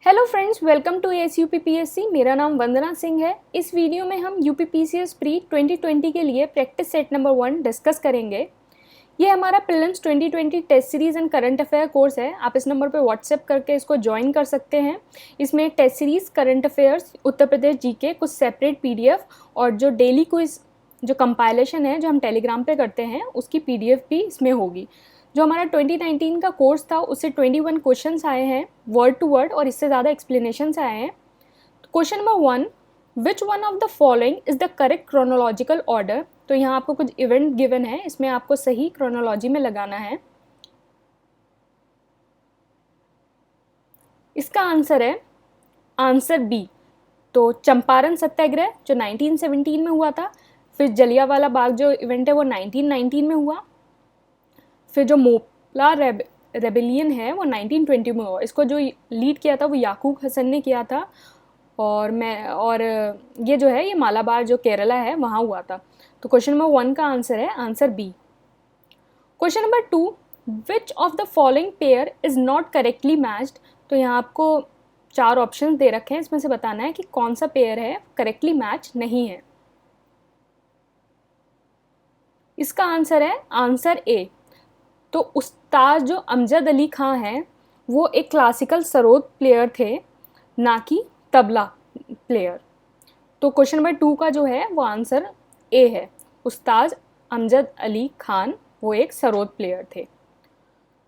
Hello friends, welcome to ASUPPSC। मेरा नाम वंदना सिंह है। इस वीडियो में हम UPPCS प्री 2020 के लिए प्रैक्टिस सेट नंबर 1 डिस्कस करेंगे। ये हमारा prelims 2020 test series and current affair course है। आप इस नंबर पर व्हाट्सएप करके इसको ज्वाइन कर सकते हैं। इसमें test series, current affairs, Uttar Pradesh GK, कुछ सेपरेट PDF और जो डेली क्विज जो कंपाइलेशन है जो हम टेलीग्राम पे करते हैं उसकी PDF भी इसमें होगी। जो हमारा 2019 का कोर्स था उससे 21 क्वेश्चंस आए हैं वर्ड टू वर्ड और इससे ज़्यादा एक्सप्लेनेशंस आए हैं। Question number 1, which one of the following is the correct chronological order. तो यहाँ आपको कुछ इवेंट गिवन है, इसमें आपको सही क्रोनोलॉजी में लगाना है। इसका आंसर है आंसर बी। तो चंपारण सत्याग्रह जो 1917 में हुआ था, फिर जलियांवाला बाग जो इवेंट है वो 1919 में हुआ, फिर जो मोपला रेबेलियन है वो 1920 में हुआ। इसको जो लीड किया था वो याकूब हसन ने किया था और ये जो है ये मालाबार जो केरला है वहाँ हुआ था। तो क्वेश्चन नंबर 1 का आंसर है answer B. Question number 2, which of the following pair is not correctly matched. तो यहाँ आपको 4 ऑप्शन दे रखे हैं, इसमें से बताना है कि कौन सा पेयर है करेक्टली मैच नहीं है। इसका आंसर है आंसर ए। तो उस्ताद जो अमजद अली खां हैं वो एक क्लासिकल सरोद प्लेयर थे, ना कि तबला प्लेयर। तो क्वेश्चन नंबर 2 का जो है वो आंसर ए है। उस्ताद अमजद अली खान वो एक सरोद प्लेयर थे।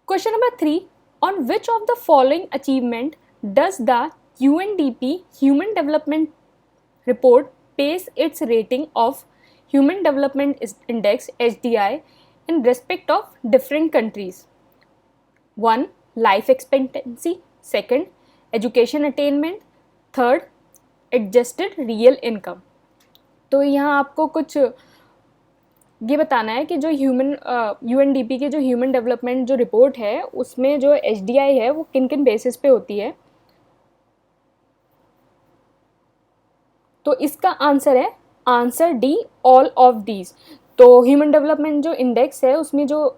Question number 3, on which of the following achievement does the UNDP human development report base it's rating of human development index HDI in respect of different countries? 1, life expectancy, 2nd, education attainment, 3rd, adjusted real income। तो यहाँ आपको कुछ ये बताना है कि जो UNDP की जो ह्यूमन डेवलपमेंट जो रिपोर्ट है उसमें जो HDI है वो किन किन बेसिस पे होती है। तो इसका आंसर है answer D, all of these. तो ह्यूमन डेवलपमेंट जो इंडेक्स है उसमें जो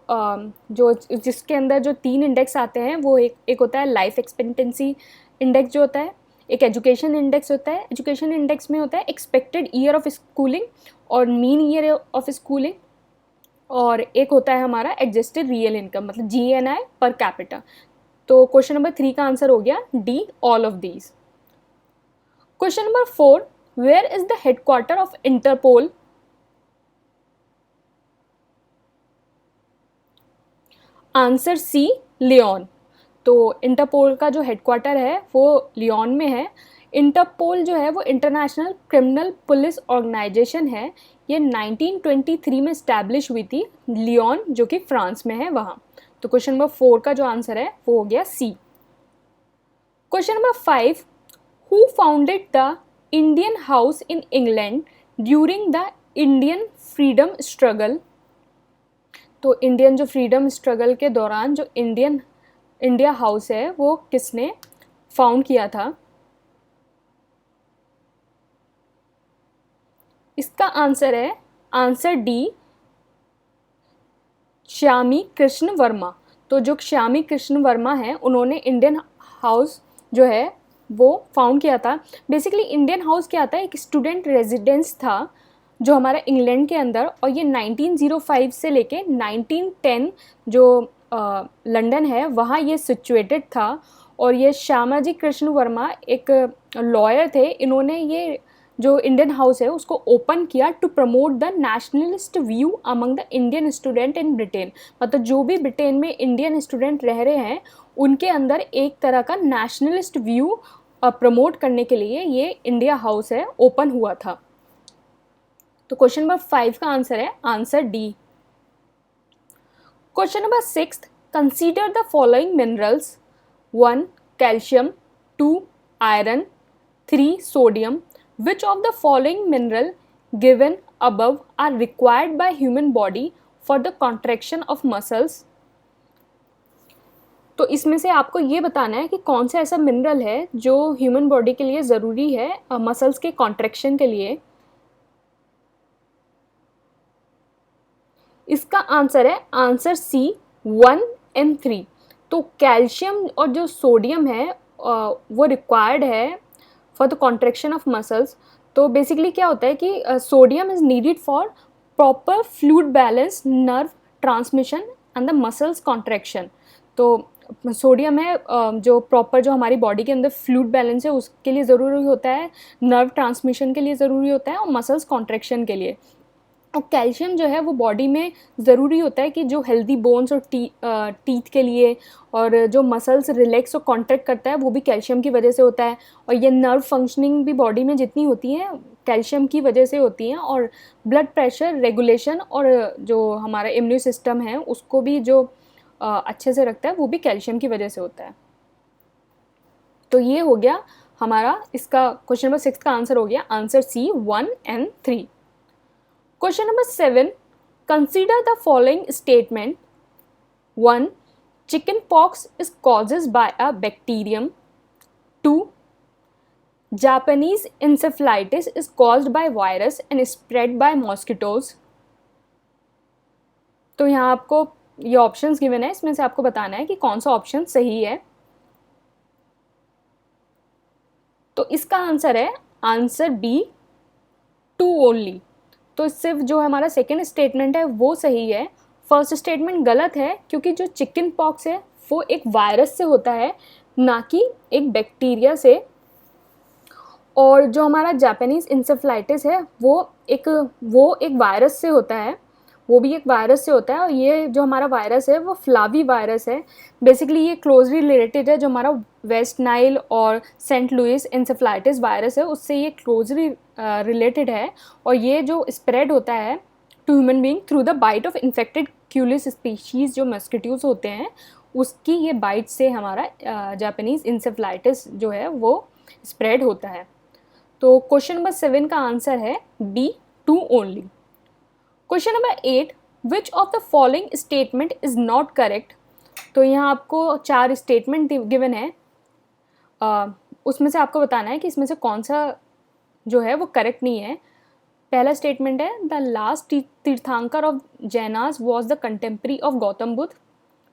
जिसके अंदर जो 3 इंडेक्स आते हैं वो एक होता है लाइफ एक्सपेक्टेंसी इंडेक्स जो होता है, एक एजुकेशन इंडेक्स होता है। एजुकेशन इंडेक्स में होता है एक्सपेक्टेड ईयर ऑफ स्कूलिंग और मीन ईयर ऑफ स्कूलिंग, और एक होता है हमारा एडजस्टेड रियल इनकम मतलब GNI पर कैपिटा। तो क्वेश्चन नंबर 3 का आंसर हो गया D, all of these. Question number 4, where is the headquarter of Interpol. Answer C, Lyon. तो इंटरपोल का जो हेडक्वार्टर है वो लियोन में है। इंटरपोल जो है वो इंटरनेशनल क्रिमिनल पुलिस ऑर्गेनाइजेशन है। ये 1923 में इस्टेब्लिश हुई थी, लियोन जो कि फ्रांस में है वहाँ। तो क्वेश्चन नंबर 4 का जो आंसर है वो हो गया C. Question number 5, who founded the Indian House in England during the Indian freedom struggle. तो इंडियन जो फ्रीडम स्ट्रगल के दौरान जो इंडिया हाउस है वो किसने फाउंड किया था। इसका आंसर है आंसर डी, श्यामी कृष्ण वर्मा। तो जो श्यामी कृष्ण वर्मा है उन्होंने इंडियन हाउस जो है वो फाउंड किया था। बेसिकली इंडियन हाउस क्या था, एक स्टूडेंट रेजिडेंस था जो हमारा इंग्लैंड के अंदर, और ये 1905 से लेके 1910 जो लंदन है वहाँ ये सिचुएटेड था। और ये श्यामाजी कृष्ण वर्मा एक लॉयर थे। इन्होंने ये जो इंडियन हाउस है उसको ओपन किया to promote the nationalist view among the Indian student in Britain. मतलब जो भी ब्रिटेन में इंडियन स्टूडेंट रह रहे हैं उनके अंदर एक तरह का नेशनलिस्ट व्यू प्रमोट करने के लिए ये इंडिया हाउस है ओपन हुआ था। तो क्वेश्चन नंबर 5 का आंसर है answer D. Question number 6, consider the following minerals. 1, calcium, 2, iron, 3, sodium. Which of the following mineral given above are required by human body for the contraction of muscles. तो इसमें से आपको ये बताना है कि कौन सा ऐसा मिनरल है जो ह्यूमन बॉडी के लिए ज़रूरी है मसल्स के कॉन्ट्रैक्शन के लिए। इसका आंसर है आंसर सी, 1 and 3। तो कैल्शियम और जो सोडियम है वो रिक्वायर्ड है for the contraction of muscles. तो बेसिकली क्या होता है कि sodium is needed for proper fluid balance, nerve transmission and the muscles contraction. तो सोडियम है जो प्रॉपर जो हमारी बॉडी के अंदर फ्लूइड बैलेंस है उसके लिए ज़रूरी होता है, नर्व ट्रांसमिशन के लिए ज़रूरी होता है और मसल्स कॉन्ट्रैक्शन के लिए। और कैल्शियम जो है वो बॉडी में ज़रूरी होता है कि जो हेल्दी बोन्स और टीथ के लिए, और जो मसल्स रिलैक्स और कॉन्ट्रैक्ट करता है वो भी कैल्शियम की वजह से होता है। और ये नर्व फंक्शनिंग भी बॉडी में जितनी होती है कैल्शियम की वजह से होती हैं। और ब्लड प्रेशर रेगुलेशन और जो हमारा इम्यून सिस्टम है उसको भी जो अच्छे से रखता है वो भी कैल्शियम की वजह से होता है। तो ये हो गया हमारा, इसका क्वेश्चन नंबर 6 का आंसर हो गया answer C 1 and 3। Question number 7. Consider the following statement. 1. Chickenpox is caused by a bacterium. 2. Japanese encephalitis is caused by virus and spread by mosquitoes. तो यहाँ आपको ये ऑप्शंस गिवन है, इसमें से आपको बताना है कि कौन सा ऑप्शन सही है। तो इसका आंसर है आंसर बी 2 ओनली। तो सिर्फ जो हमारा सेकेंड स्टेटमेंट है वो सही है, फर्स्ट स्टेटमेंट गलत है क्योंकि जो चिकन पॉक्स है वो एक वायरस से होता है ना कि एक बैक्टीरिया से। और जो हमारा जापानीज़ इंसेफ्लाइटिस है वो एक वायरस से होता है, वो भी एक वायरस से होता है। और ये जो हमारा वायरस है वो फ्लावी वायरस है। बेसिकली ये क्लोजली रिलेटेड है, जो हमारा वेस्ट नाइल और सेंट लुइस इंसेफ्लाइटिस वायरस है उससे ये क्लोजली रिलेटेड है। और ये जो स्प्रेड होता है to human being through the bite of infected culex species जो मस्किटोज होते हैं उसकी ये बाइट से हमारा जापानीज़ इंसेफ्लाइटिस जो है वो स्प्रेड होता है। तो क्वेश्चन नंबर 7 का आंसर है B 2 only. Question number 8, which of the following statement is not correct. तो यहाँ आपको 4 स्टेटमेंट गिवन है, उसमें से आपको बताना है कि इसमें से कौन सा जो है वो करेक्ट नहीं है। पहला स्टेटमेंट है the last tirthankar of Jainas was the contemporary of Gautam Buddha.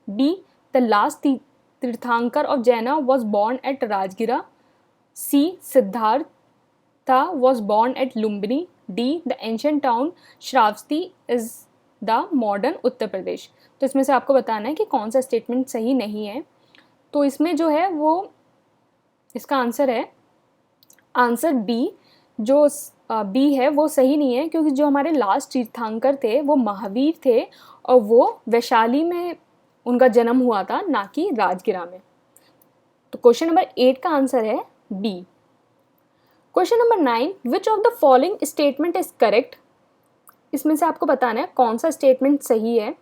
B the last tirthankar of Jaina was born at Rajgira. C Siddhartha was born at Lumbini. D the ancient town Shravasti is the modern Uttar Pradesh. तो इसमें से आपको बताना है कि कौन सा स्टेटमेंट सही नहीं है। तो इसमें जो है वो इसका आंसर है आंसर बी। जो बी है वो सही नहीं है क्योंकि जो हमारे लास्ट तीर्थंकर थे वो महावीर थे और वो वैशाली में उनका जन्म हुआ था, ना कि राजगिरा में। तो क्वेश्चन नंबर 8 का आंसर है B. Question number 9, which of the following statement is correct. इसमें से आपको बताना है कौन सा स्टेटमेंट सही है।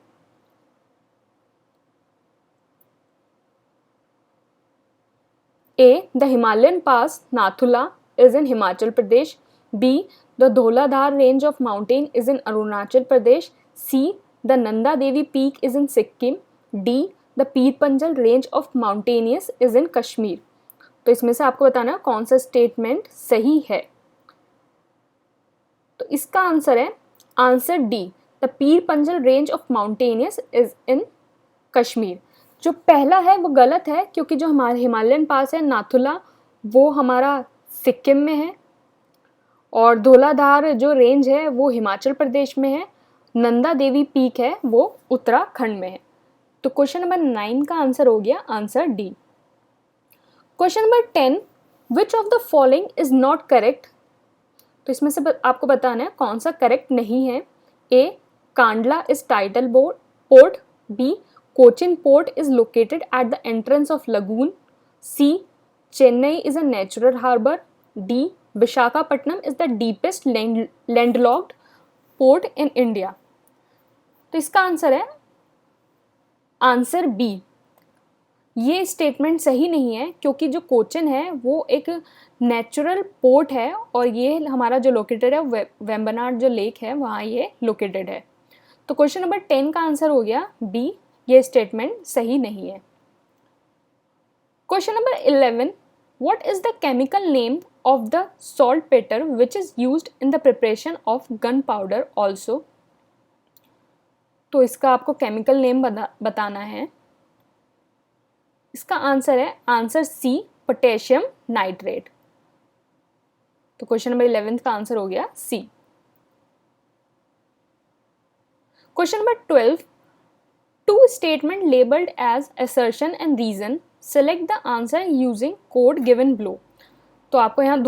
A the Himalayan pass Nathula is in Himachal Pradesh. B the Dhauladhar range of mountain is in Arunachal Pradesh. C the Nanda Devi peak is in Sikkim. D the Pir Panjal range of mountainous is in Kashmir. तो इसमें से आपको बताना है कौन सा स्टेटमेंट सही है। तो इसका आंसर है answer D the Pir Panjal range of mountainous is in Kashmir. जो पहला है वो गलत है क्योंकि जो हमारे हिमालयन पास है नाथुला वो हमारा सिक्किम में है और धौलाधार जो रेंज है वो हिमाचल प्रदेश में है। नंदा देवी पीक है वो उत्तराखंड में है। तो क्वेश्चन नंबर 9 का आंसर हो गया answer D. Question number 10, which of the following is not correct. तो इसमें से आपको बताना है कौन सा करेक्ट नहीं है। A Kandla is tidal port. B Cochin port is located at the entrance of lagoon. C Chennai is a natural harbour. D Visakhapatnam is the deepest landlocked port in India. तो इसका आंसर है आंसर बी। ये स्टेटमेंट सही नहीं है क्योंकि जो कोचिन है वो एक नेचुरल पोर्ट है और ये हमारा जो लोकेटेड है वेम्बनाड जो लेक है वहाँ ये लोकेटेड है। तो क्वेश्चन नंबर 10 का आंसर हो गया बी, ये स्टेटमेंट सही नहीं है। Question number 11, what is the chemical name of the saltpetre which is used in the preparation of gunpowder also. तो इसका आपको केमिकल नेम बताना है। इसका आंसर है आंसर सी पोटेशियम नाइट्रेट। तो क्वेश्चन नंबर 11 का आंसर हो गया C. Question number 12, two statement labelled as assertion and reason, select the answer using code given below. तो आपको यहाँ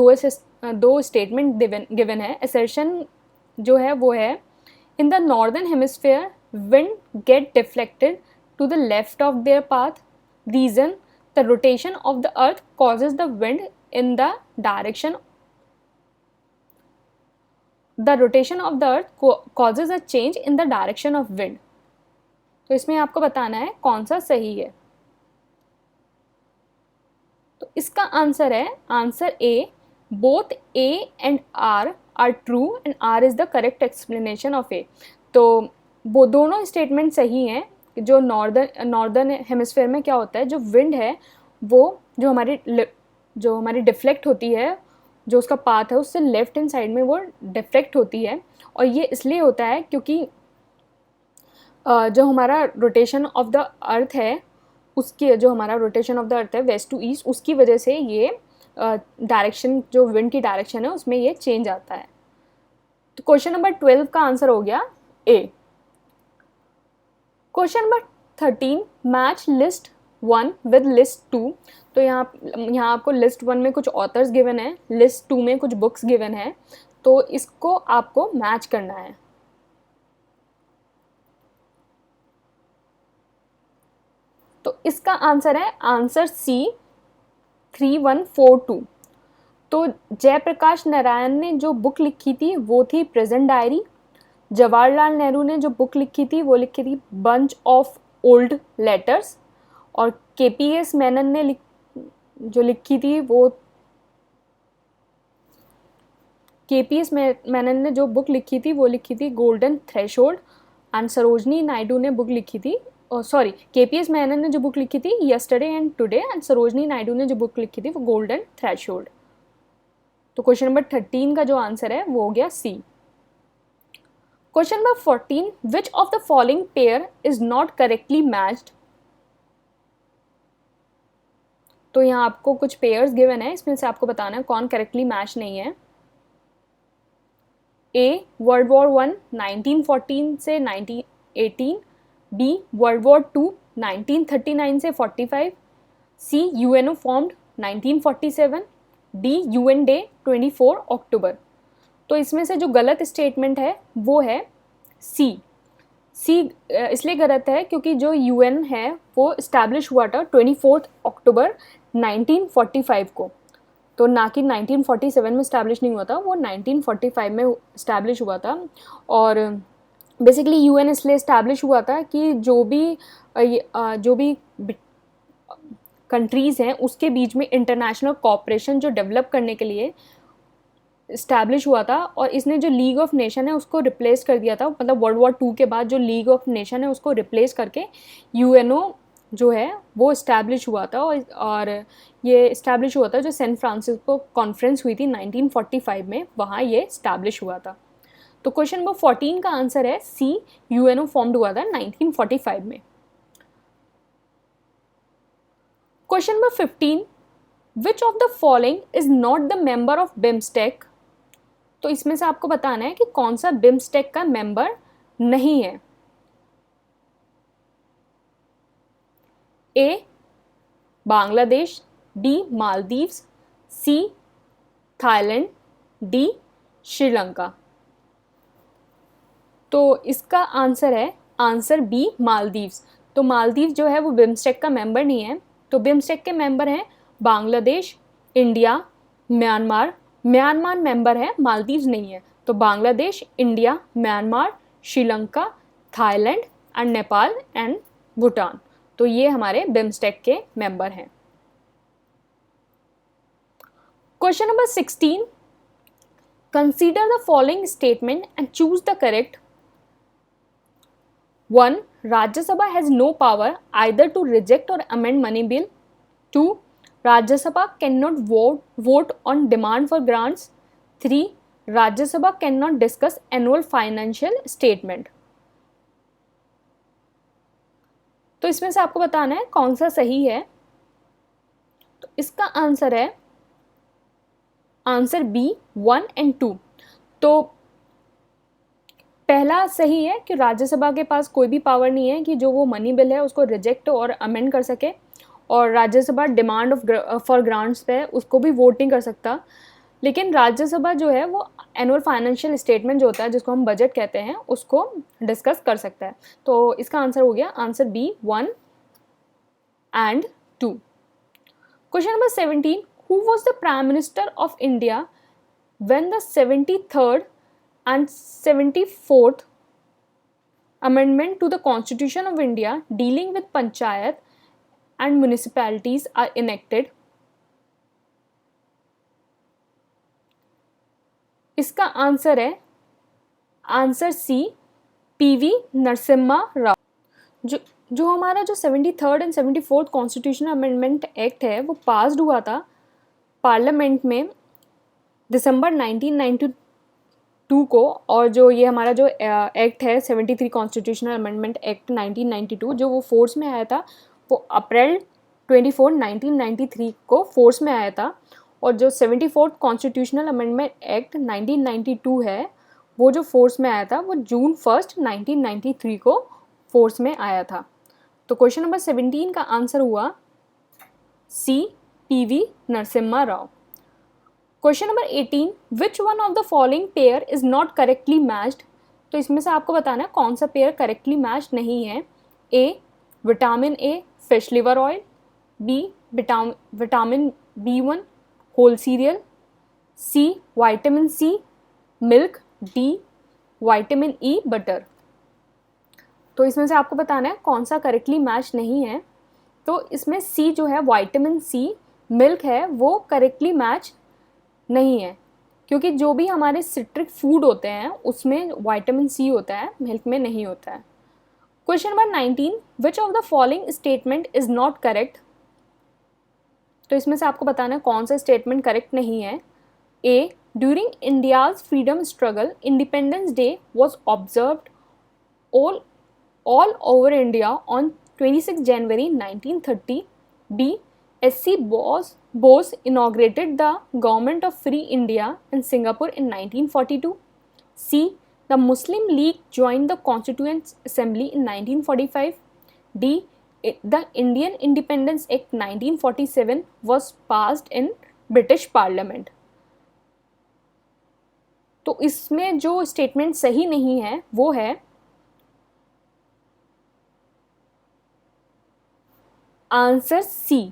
दो स्टेटमेंट गिवन है। असर्शन जो है वो है in the northern hemisphere wind get deflected to the left of their path, reason the rotation of the earth causes the wind in the direction, the rotation of the earth causes a change in the direction of wind. तो इसमें आपको बताना है कौन सा सही है। तो इसका आंसर है answer A, both A and R true and R is the correct explanation of A. तो वो दोनों स्टेटमेंट सही हैं। जो नॉर्दर्न हेमिस्फेयर में क्या होता है, जो विंड है वो जो हमारी डिफ्लेक्ट होती है, जो उसका पाथ है उससे लेफ्ट हैंड साइड में वो डिफ्लेक्ट होती है। और ये इसलिए होता है क्योंकि जो हमारा रोटेशन ऑफ द अर्थ है उसकी, जो हमारा रोटेशन ऑफ द अर्थ है वेस्ट टू ईस्ट, उसकी वजह से ये डायरेक्शन, जो विंड की डायरेक्शन है उसमें ये चेंज आता है। तो क्वेश्चन नंबर 12 का आंसर हो गया A. Question number 13, match list 1 with list 2। तो यहाँ आपको लिस्ट 1 में कुछ ऑथर्स गिवन है, लिस्ट 2 में कुछ बुक्स गिवन है, तो इसको आपको मैच करना है। तो इसका आंसर है आंसर सी 3142। तो जयप्रकाश नारायण ने जो बुक लिखी थी वो थी प्रेजेंट डायरी। जवाहरलाल नेहरू ने जो बुक लिखी थी वो लिखी थी बंच ऑफ ओल्ड लेटर्स। और केपीएस मेनन ने जो लिखी थी वो केपीएस मेनन ने जो बुक लिखी थी वो लिखी थी golden threshold. And Sarojini Naidu ने बुक लिखी थी, सॉरी, केपीएस मेनन ने जो बुक लिखी थी yesterday and today, and Sarojini Naidu ने जो बुक लिखी थी वो गोल्डन थ्रेशोल्ड। तो क्वेश्चन नंबर 13 का जो आंसर है वो हो गया C. Question number 14, which of the following pair is not correctly matched. तो यहाँ आपको कुछ पेयर्स गिवन है, इसमें से आपको बताना है कौन करेक्टली मैच नहीं है। ए, वर्ल्ड वॉर 1 1914 से 1918, बी, वर्ल्ड वॉर 2 1939 से 45, C, UNO formed 1947, D, UN day 24 October. तो इसमें से जो गलत स्टेटमेंट है वो है सी। सी इसलिए गलत है क्योंकि जो यूएन है वो इस्टेब्लिश हुआ था 24 अक्टूबर 1945 को, तो ना कि 1947 में इस्टेब्लिश नहीं हुआ था, वो 1945 में इस्टेब्लिश हुआ था। और बेसिकली यूएन इसलिए इस्टेब्लिश हुआ था कि जो भी कंट्रीज़ हैं उसके बीच में इंटरनेशनल कोऑपरेशन जो डेवलप करने के लिए इस्टेब्लिश हुआ था। और इसने जो लीग ऑफ नेशन है उसको रिप्लेस कर दिया था, मतलब वर्ल्ड वॉर 2 के बाद जो लीग ऑफ नेशन है उसको रिप्लेस करके यूएनओ जो है वो इस्टेब्लिश हुआ था। और ये इस्टेब्लिश हुआ था जो सैन फ्रांसिस्को कॉन्फ्रेंस हुई थी 1945 में, वहाँ ये इस्टेब्लिश हुआ था। तो क्वेश्चन नंबर 14 का आंसर है सी, यूएनओ फॉर्म्ड हुआ था 1945 में। Question number 15, which of the following is not the member of BIMSTEC. तो इसमें से आपको बताना है कि कौन सा बिम्स्टेक का मेंबर नहीं है। ए, बांग्लादेश, बी, मालदीव्स, सी, थाईलैंड, डी, श्रीलंका। तो इसका आंसर है आंसर बी, मालदीव्स। तो मालदीव जो है वो बिम्स्टेक का मेंबर नहीं है। तो बिम्स्टेक के मेंबर हैं Bangladesh, India, Myanmar. Myanmar member है, मालदीव्स नहीं है। तो Bangladesh, India, Myanmar, Sri Lanka, Thailand and Nepal and Bhutan. तो ये हमारे बिम्स्टेक के मेंबर हैं। Question number 16, consider the following statement and choose the correct. 1, Rajya Sabha has no power either to reject or amend money bill. 2, Rajya Sabha cannot vote on demand for grants. 3, Rajya Sabha cannot discuss annual financial statement. तो इसमें से आपको बताना है कौन सा सही है। तो इसका आंसर है आंसर बी 1 एंड 2। तो पहला सही है कि राज्यसभा के पास कोई भी पावर नहीं है कि जो वो मनी बिल है उसको रिजेक्ट और अमेंड कर सके, और राज्यसभा डिमांड फॉर ग्रांट्स पे उसको भी वोट नहीं कर सकता। लेकिन राज्यसभा जो है वो एनुअल फाइनेंशियल स्टेटमेंट जो होता है, जिसको हम बजट कहते हैं, उसको डिस्कस कर सकता है। तो इसका आंसर हो गया answer B 1 and 2। Question number 17, who was the prime minister of India when the 73rd and 74th amendment to the Constitution of India dealing with panchayat and municipalities are enacted? इसका answer है answer C PV Narasimha Rao. जो हमारा जो 73rd and 74th constitutional amendment act है वो passed हुआ था parliament में दिसंबर 1992 को, और जो ये हमारा जो एक्ट है 73 कॉन्स्टिट्यूशनल अमेंडमेंट एक्ट 1992 जो वो फोर्स में आया था वो अप्रैल 24 1993 को फोर्स में आया था। और जो 74th कॉन्स्टिट्यूशनल अमेंडमेंट एक्ट 1992 है वो जो फोर्स में आया था वो जून 1 1993 को फोर्स में आया था। तो क्वेश्चन नंबर 17 का आंसर हुआ C PV Narasimha Rao. Question number 18, which one of the following pair is not correctly matched? तो इसमें से आपको बताना है कौन सा पेयर करेक्टली मैच नहीं है। A vitamin A fish liver oil, B vitamin B1 whole cereal, C vitamin C milk, D vitamin E butter. तो इसमें से आपको बताना है कौन सा करेक्टली मैच नहीं है। तो इसमें सी जो है विटामिन सी मिल्क है वो करेक्टली मैच नहीं है, क्योंकि जो भी हमारे सिट्रिक फूड होते हैं उसमें विटामिन सी होता है, मिल्क में नहीं होता है। Question number 19, which of the following statement is not correct? तो इसमें से आपको बताना है कौन सा स्टेटमेंट करेक्ट नहीं है। A during India's freedom struggle independence day was observed all over India on 26 January 1930। B SC Bose inaugurated the Government of Free India in Singapore in 1942. C. The Muslim League joined the Constituent Assembly in 1945. D. The Indian Independence Act 1947 was passed in British Parliament. तो इसमें जो statement सही नहीं है वो है answer C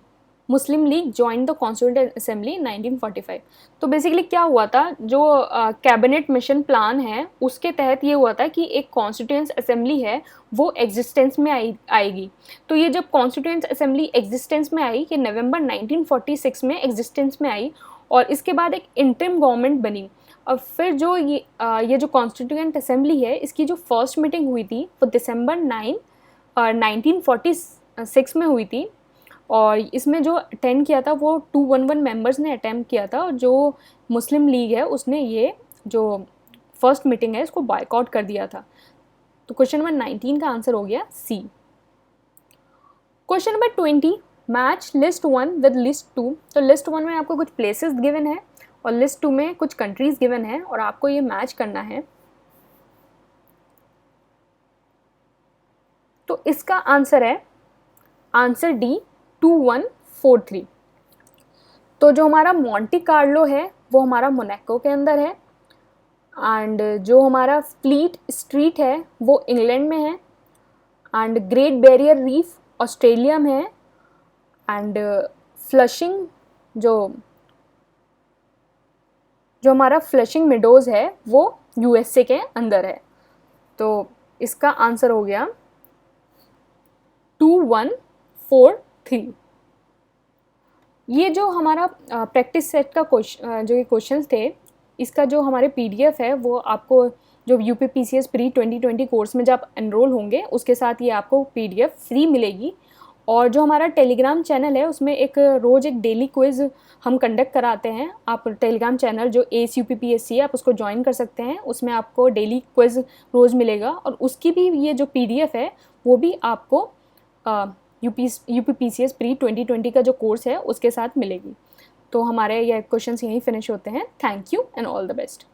Muslim League join the constituent assembly 1945। तो basically क्या हुआ था, जो कैबिनेट मिशन प्लान है उसके तहत ये हुआ था कि एक कॉन्स्टिट्यूएंट असेंबली है वो एग्जिस्टेंस में आएगी। तो ये जब कॉन्स्टिट्यूएंट असेंबली एग्जिस्टेंस में आई कि नवंबर 1946 में एग्जिस्टेंस में आई, और इसके बाद एक इंटरिम गवर्नमेंट बनी। और फिर जो ये जो कॉन्स्टिट्यूएंट असेंबली है इसकी जो फर्स्ट मीटिंग हुई थी वो दिसंबर 1946 में हुई थी, और इसमें जो अटेंड किया था वो 211 मेंबर्स ने अटेम्प्ट किया था, और जो मुस्लिम लीग है उसने ये जो फर्स्ट मीटिंग है इसको बॉयकॉट कर दिया था। तो क्वेश्चन नंबर 19 का आंसर हो गया C. Question number 20, match list 1 with list 2। तो लिस्ट 1 में आपको कुछ प्लेसेस गिवन है और लिस्ट 2 में कुछ कंट्रीज गिवन है, और आपको ये मैच करना है। तो इसका आंसर है आंसर डी 2143। तो जो हमारा मोंटी कार्लो है वो हमारा मोनाको के अंदर है, एंड जो हमारा फ्लीट स्ट्रीट है वो इंग्लैंड में है, and great barrier reef Australia में है, एंड फ्लशिंग जो हमारा फ्लशिंग मेडोज है वो USA के अंदर है। तो इसका आंसर हो गया 2143। ये जो हमारा प्रैक्टिस सेट का जो ये क्वेश्चंस थे इसका जो हमारे PDF है वो आपको जो UPPCS प्री 2020 कोर्स में जब एनरोल होंगे उसके साथ ये आपको PDF फ्री मिलेगी। और जो हमारा टेलीग्राम चैनल है उसमें रोज़ एक डेली क्विज़ हम कंडक्ट कराते हैं। आप टेलीग्राम चैनल जो ACE-UPPSC है आप उसको ज्वाइन कर सकते हैं, उसमें आपको डेली क्विज़ रोज़ मिलेगा, और उसकी भी ये जो PDF है वो भी आपको UPPCS प्री 2020 का जो कोर्स है उसके साथ मिलेगी। तो हमारे ये क्वेश्चंस यहीं फिनिश होते हैं। Thank you and all the best.